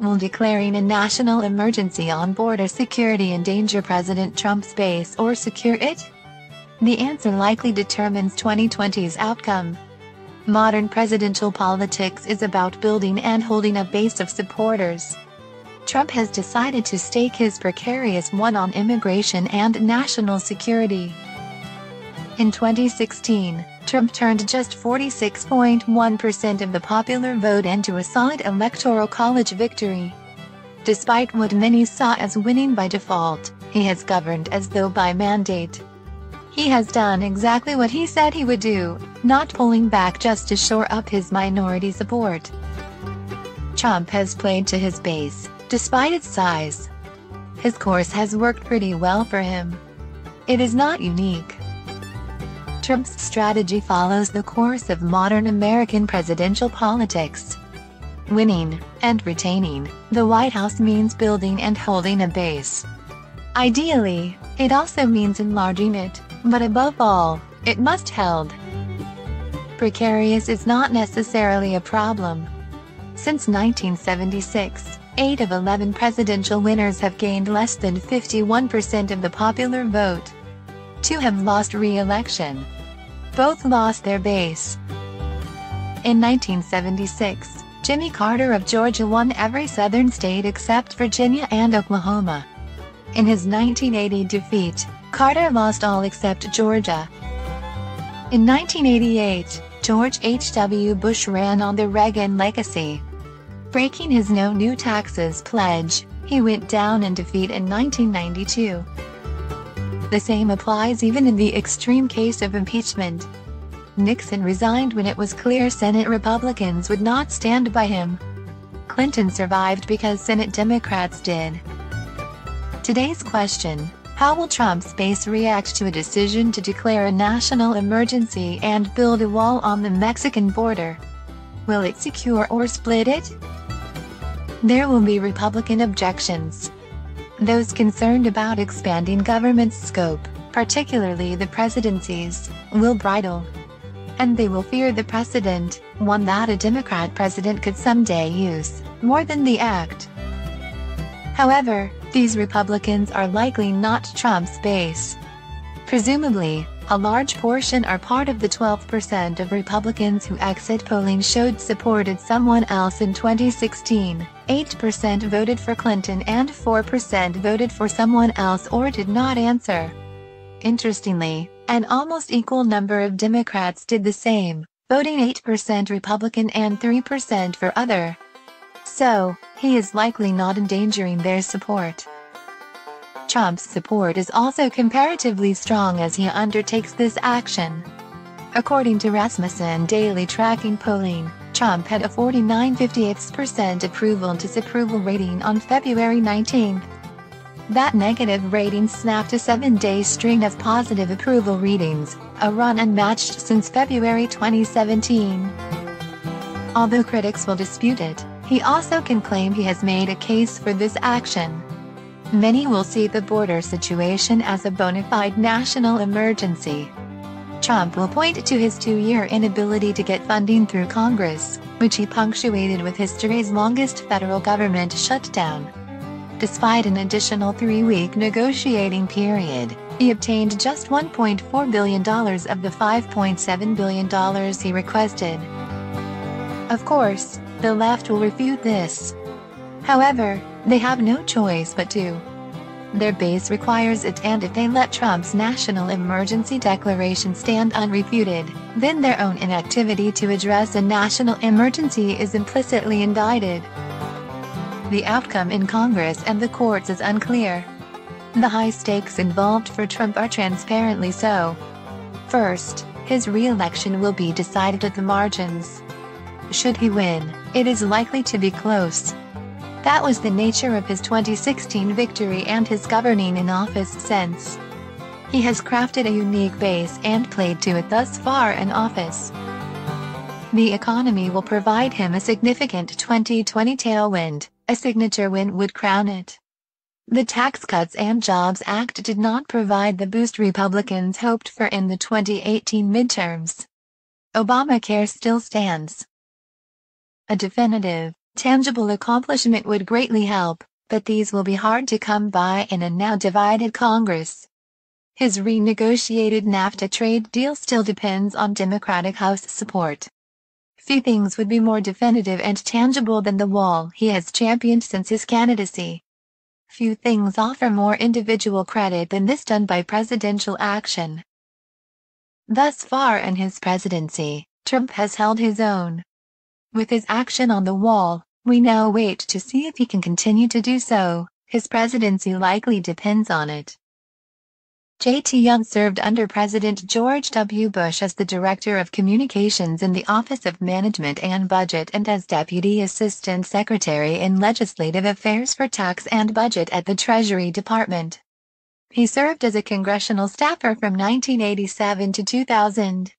Will declaring a national emergency on border security endanger President Trump's base or secure it? The answer likely determines 2020's outcome. Modern presidential politics is about building and holding a base of supporters. Trump has decided to stake his precarious one on immigration and national security. In 2016, Trump turned just 46.1% of the popular vote into a solid electoral college victory. Despite what many saw as winning by default, he has governed as though by mandate. He has done exactly what he said he would do, not pulling back just to shore up his minority support. Trump has played to his base, despite its size. His course has worked pretty well for him. It is not unique. Trump's strategy follows the course of modern American presidential politics. Winning, and retaining, the White House means building and holding a base. Ideally, it also means enlarging it, but above all, it must held. Precarious is not necessarily a problem. Since 1976, 8 of 11 presidential winners have gained less than 51% of the popular vote. 2 have lost re-election. Both lost their base. In 1976, Jimmy Carter of Georgia won every southern state except Virginia and Oklahoma. In his 1980 defeat, Carter lost all except Georgia. In 1988, George H.W. Bush ran on the Reagan legacy. Breaking his no new taxes pledge, he went down in defeat in 1992. The same applies even in the extreme case of impeachment. Nixon resigned when it was clear Senate Republicans would not stand by him. Clinton survived because Senate Democrats did. Today's question: how will Trump's base react to a decision to declare a national emergency and build a wall on the Mexican border? Will it secure or split it? There will be Republican objections. Those concerned about expanding government's scope, particularly the presidencies, will bridle. And they will fear the precedent, one that a Democrat president could someday use, more than the act. However, these Republicans are likely not Trump's base. Presumably, a large portion are part of the 12% of Republicans who exit polling showed supported someone else in 2016, 8% voted for Clinton and 4% voted for someone else or did not answer. Interestingly, an almost equal number of Democrats did the same, voting 8% Republican and 3% for other. So, he is likely not endangering their support. Trump's support is also comparatively strong as he undertakes this action. According to Rasmussen Daily Tracking Polling, Trump had a 49.58% approval-disapproval rating on February 19. That negative rating snapped a 7-day string of positive approval readings, a run unmatched since February 2017. Although critics will dispute it, he also can claim he has made a case for this action. Many will see the border situation as a bona fide national emergency. Trump will point to his 2-year inability to get funding through Congress, which he punctuated with history's longest federal government shutdown. Despite an additional 3-week negotiating period, he obtained just $1.4 billion of the $5.7 billion he requested. Of course, the left will refute this. However, they have no choice but to. Their base requires it, and if they let Trump's national emergency declaration stand unrefuted, then their own inactivity to address a national emergency is implicitly indicted. The outcome in Congress and the courts is unclear. The high stakes involved for Trump are transparently so. First, his re-election will be decided at the margins. Should he win, it is likely to be close. That was the nature of his 2016 victory and his governing in office since. He has crafted a unique base and played to it thus far in office. The economy will provide him a significant 2020 tailwind, a signature win would crown it. The Tax Cuts and Jobs Act did not provide the boost Republicans hoped for in the 2018 midterms. Obamacare still stands. A definitive, Tangible accomplishment would greatly help, but these will be hard to come by in a now divided Congress. His renegotiated NAFTA trade deal still depends on Democratic House support. Few things would be more definitive and tangible than the wall he has championed since his candidacy. Few things offer more individual credit than this done by presidential action. Thus far in his presidency, Trump has held his own. With his action on the wall, we now wait to see if he can continue to do so. His presidency likely depends on it. J.T. Young served under President George W. Bush as the Director of Communications in the Office of Management and Budget and as Deputy Assistant Secretary in Legislative Affairs for Tax and Budget at the Treasury Department. He served as a congressional staffer from 1987 to 2000.